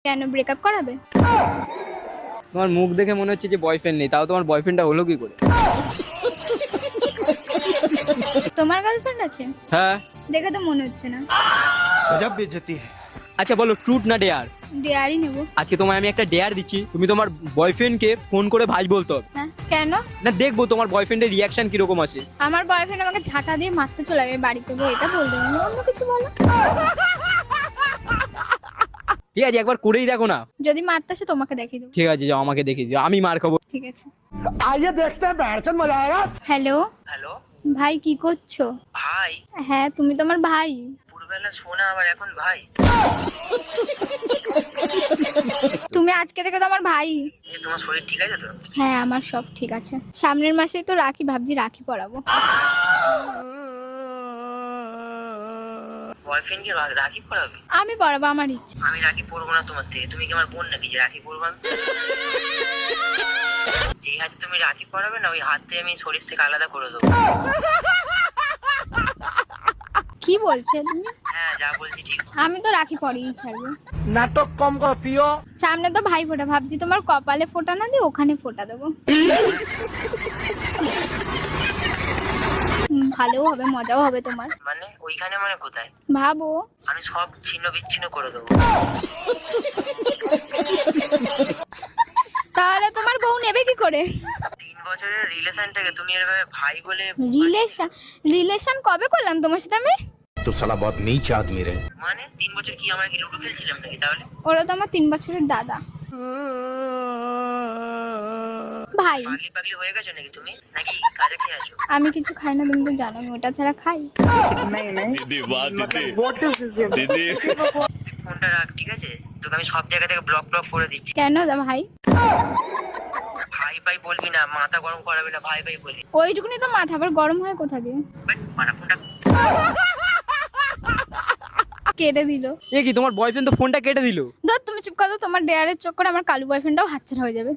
কেন ব্রেকআপ করাবে? তোমার মুখ দেখে মনে হচ্ছে যে বয়ফ্রেন্ড নেই, তাও তোমার বয়ফ্রেন্ডটা হলো কি করে? তোমার গার্লফ্রেন্ড আছে? হ্যাঁ। দেখে তো মনে হচ্ছে না। गजब बेइज्जती है। আচ্ছা বলো, ট্রুথ না ডেয়ার? ডেয়ারই নেব। আজকে তোমায় আমি একটা ডেয়ার দিচ্ছি, তুমি তোমার বয়ফ্রেন্ডকে ফোন করে ভাই বলতে হবে। হ্যাঁ কেন? না দেখবো তোমার বয়ফ্রেন্ডের রিয়াকশন কিরকম আসে। আমার বয়ফ্রেন্ড আমাকে ঝাঁটা দিয়ে মারতে চলে যাবে বাড়িতে গিয়ে, এটা বলবে না, অন্য কিছু বলো। ঠিক আছে, একবার করেই দেখো না। যদি মারতে আসে তোমাকে দেখিয়ে দেবো। ঠিক আছে, যাও আমাকে দেখিয়ে দিও, আমি মার খাবো। ঠিক আছে। आइए देखते हैं बैठचंद मजा आएगा। হ্যালো হ্যালো ভাই, কি করছো? ভাই, হ্যাঁ তুমি তো আমার ভাই। পূর্বেলা সোনা আবার এখন ভাই? তুমি আজকে থেকে তো আমার ভাই। তোমার শরীর ঠিক আছে তো? হ্যাঁ আমার সব ঠিক আছে। সামনের মাসে তো রাখি, ভাবছি রাখি পরাবো। বয়ফ্রেন্ড কে রাখি পরাবে? আমি পরাবো, আমার ইচ্ছে। আমি রাখি পরবো না তোমার থেকে, তুমি কি আমার বোন নাকি যে রাখি পরবো আমি? যেই হাতে তুমি রাখি পরাবে না, ওই হাতে আমি শরীর থেকে আলাদা করে দেবো। কি বলছো তুমি? হ্যাঁ যা বলছি ঠিক। আমি তো রাখি পরিয়েই ছাড়বো। नाटक कम करो पियो। সামনে তো ভাই ফোঁটা, ভাবছি তোমার কপালে ফোঁটা না দিয়ে ওখানে ফোঁটা দেবো। ভালো হবে, মজাও হবে তোমার। মানে ওইখানে মানে কোথায়? ভাবো। আমি সব ছিন্ন বিচ্ছিন্ন করে দেবো। তাহলে তোমার বউ নেবে কি করে? 3 বছরের রিলেশনটাকে তুমি এভাবে ভাই বলে? রিলেশন কবে করলাম তোমার সাথে আমি? तो साला बहुत नीच आदमी रहे। মানে 3 বছর কি আমার কি লুডো খেলছিলাম নাকি তাহলে? ওরা তো আমার 3 বছরের দাদা ভাই। পাগলি পাগলি হয়ে গেছো নাকি তুমি, নাকি কাজে খেয়ে আছো? আমি কিছু খাই না, তুমি তো জানো আমি ওটা ছাড়া খাই। ফোনটা রাখ ঠিক আছে, তোকে আমি সব জায়গা থেকে ব্লক করে দিচ্ছি। কেন দা ভাই? ভাই ভাই বলবি না, মাথা গরম করাবি না, ভাই ভাই বলি। ওইটুকুনি তো মাথা আবার গরম হয় কোথা দিয়ে? মানে ফোনটা কেটে দিল। এ কি, তোমার বয়ফ্রেন্ড তো ফোনটা কেটে দিল। ধর তুমি চুপ করো, তোমার ডেয়ারের চক্করে আমার কালু বয়ফ্রেন্ডটাও হাতছাড়া হয়ে যাবে।